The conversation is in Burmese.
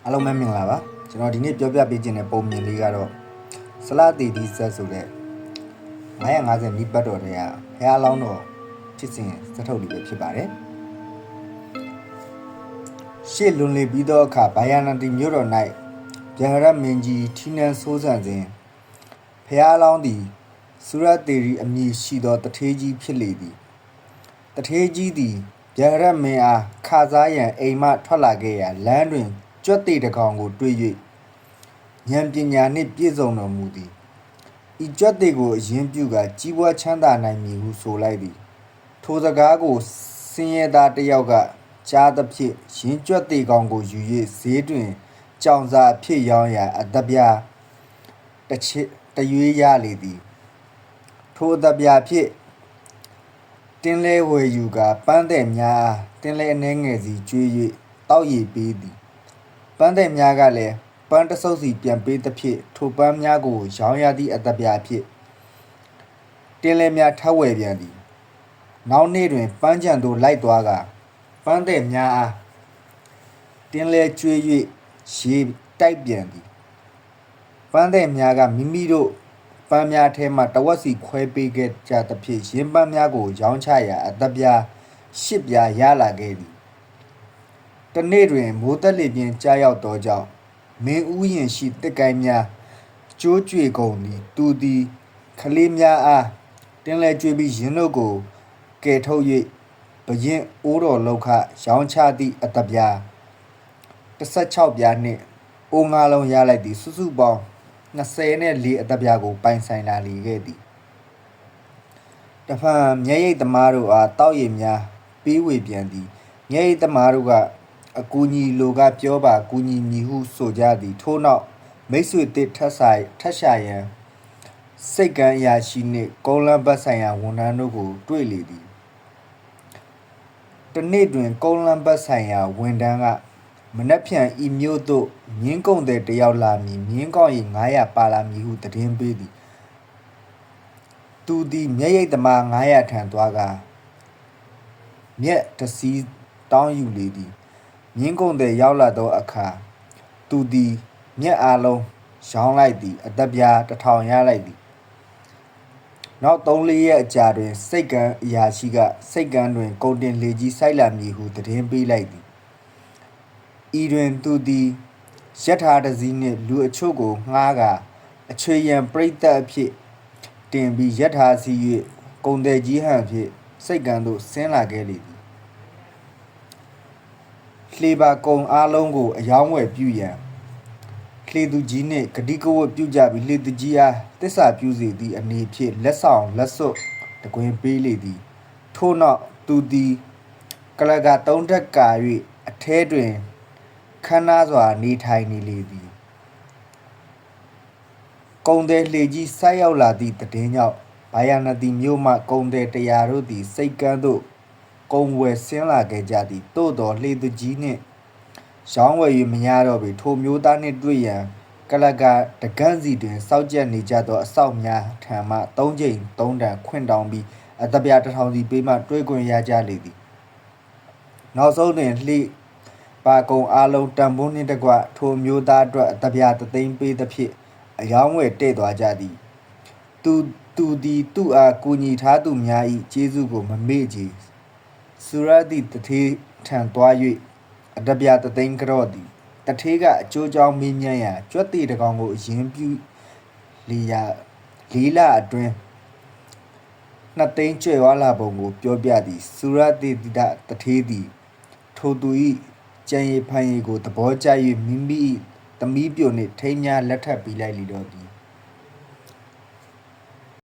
အားလုံးပဲမင်္ဂလာပါကျွန်တော်ဒီနေ့ပြောပြပေးခြင်းတဲ့ပုံမြင်လေးကတော့ဆလာတီဒီဇက်ဆိုတဲ့950မီပတ်တော်တွေကဘုရားလောင်းတော်ဖြစ်စဉ်စထုတ်လေးပဲဖြစ်ပါတယ်ရှေ့လွန်လေပြီးသောအခါဘာယာနတီမြို့တော်၌ဗျာရမင်းကြီးထီနန်ဆိုးဆန်စဉ်ဘုရားလောင်းသည်ဆူရတေရီအမည်ရှိသောတထေးကြီးဖြစ်လေသည်တထေးကြီးသည်ဗျာရမင်းအားခါစားရန်အိမ်မှထွက်လာခဲ့ရာလမ်းတွင်ကြွက်သေးတကောင်ကိုတွေ့၍ဉာဏ်ပညာနှင့်ပြည့်စုံတော်မူသည်ဤကြွက်သေးကိုအရင်ပြုကကြီးပွားချမ်းသာနိုင်မည်ဟုဆိုလိုက်သည်ထိုစကားကိုစင်ရသားတယောက်ကကြားသဖြင့်ရင်းကြွက်သေးကောင်ကိုယူ၍ဈေးတွင်ကြောင်စာဖြစ်ရောင်းရာအတပြားတရွေးရလေသည်ထိုအတပြားဖြစ်တင်းလဲဝယ်ယူကပန်းတဲ့များအားတင်းလဲအနှဲငယ်စီကျွေး၍တောက်ရည်ပေးသည်ပန်းတဲ့များကလည်းပန်းတဆုပ်စီပြန်ပေးသဖြင့်ထိုပန်းများကိုရောင်းရသည့်အတပြားဖြစ်တင်းလဲများထပ်ဝယ်ပြန်သည်နောက်နေ့တွင်ပန်းကြံသို့လိုက်သွားကပန်းတဲ့များအားတင်းလဲကျွေး၍ရေတိုက်ပြန်သည်ပန်းတဲ့များကမိမိတို့ပန်းများထဲမှတဝက်စီခွဲပေးခဲ့ကြသဖြင့်ရင်းပန်းများကိုရောင်းချရာအတပြား၈ပြားရလာခဲ့သည်တနေ့တွင်မိုးသက်လေပြင်းကြားရောက်သောကြောင့်မင်းဥယျာဉ်ရှိတစ်ကိုင်းများကျိုးကြွေကုန်သည်သူသည်ခလေးများအားတင်းလဲကျွေးပြီးရင်းတို့ကိုကယ်ထုတ်၍ဘရင်အိုးတော်လောက်ခရောင်းချသည့်အတပြား16ပြားနှင့်အိုး9လုံးရလိုက်သည်စုစုပေါင်း24အတပြားကိုပိုင်ဆိုင်လာလေခဲ့သည်တဖန်မျက်ရည်သမားတို့အားတောက်ရည်များပေးဝေပြန်သည်မျက်ရည်သမားတို့ကအကူညီလိုကပြောပါကူညီမည်ဟုဆိုကြသည်ထို့နောက်မိတ်ဆွေတစ်ထက်ရှာရန်စိတ်ကံအရာရှိနှင့်ကုန်းလန်းဘတ်ဆိုင်ရာဝန်ထမ်းတို့ကိုတွေ့လေသည်တနေ့တွင်ကုန်းလန်းဘတ်ဆိုင်ရာဝန်ထမ်းကမနက်ဖြန်ဤမြို့သို့မြင်းကုန်တဲ့တယောက်လာမည်မြင်းကောင်းရီ900ပါလာမည်ဟုသတင်းပေးသည်သူသည်မျက်ရည်သမား900ထံသွားကမြက်တစည်းတောင်းယူလေသည်မြင်းကုန်တဲ့ရောက်လာသောအခါသူသည်မြက်အားလုံးရောင်းလိုက်သည်အသက်ပြား1000ရလိုက်သည်နောက်3-4ရက်အကြာတွင်စိတ်ကံအရာရှိကစိတ်ကံတွင်ကုန်တင်လေကြီးစိုက်လာမည်ဟုသတင်းပေးလိုက်သည်ဤတွင်သူသည်ယထာတစည်းနှင့်လူအချို့ကိုငှားကအချွေရန်ပြိတ္တအဖြစ်တင်ပြီးယထာစီ၍ကုန်တယ်ကြီးဟန်ဖြင့်စိတ်ကံသို့ဆင်းလာခဲ့လေသည်လှေပါကုံအားလုံးကိုအယောင်းဝယ်ပြုရန်လှေသူကြီးနှင့်ဂတိကဝတ်ပြုကြပြီးလှေသူကြီးအားတစ္ဆာပြုစေသည့်အနေဖြင့်လက်ဆောင်လက်စွပ်တကွင်ပေးလေသည်ထို့နောက်သူသည်ကလက3ထပ်ကာ၍အထဲတွင်ခမ်းနားစွာနေထိုင်နေလေသည်ကုံတဲ့လှေကြီးဆိုက်ရောက်လာသည့်တည်င်းကြောင့်ဘာယာနတီမြို့မှကုံတဲ့တရားတို့သည်စိတ်ကန်းသို့ကုံဝယ်ဆင်းလာခဲ့ကြသည်သို့တော်လှေသူကြီးနှင့်ရောင်းဝယ်၍မရတော့ပေထိုမျိုးသားနှင့်တွေ့ရန်ကလကတကန့်စီတွင်စောက်ကြက်နေကြသောအဆောက်များထံမှ3ကြိမ်3တန်ခွင့်တောင်းပြီးအတပြား1000စီပေးမှတွေ့ခွင့်ရကြလေသည်နောက်ဆုံးတွင်လှေပါကုံအားလုံးတန်ဖိုးနှင့်တကွထိုမျိုးသားအတွက်အတပြား3သိန်းပေးသဖြင့်အယောင်းဝယ်တည့်သွားကြသည်သူသည်သူ့အားကူညီထားသူများ၏ကျေးဇူးကိုမမေ့ကြည်ဆူရတိတထေးထံသွား၍အတပြား3သိန်းကြော့သည်တထေးကအကျိုးကြောင့်မေးမြန်းရာကြွက်သေးတကောင်ကိုအရင်ပြုလေရာ4လအတွင်း2သိန်းကျွဲ့ဝါလာပုံကိုပြောပြသည်ဆူရတိတထေးသည်ထိုသူ၏ကြံရည်ဖန်ရည်ကိုသဘောကျ၍မိမိသမီးပြိုနှင့်ထိမ်းများလက်ထပ်ပေးလိုက်လေတော့သည်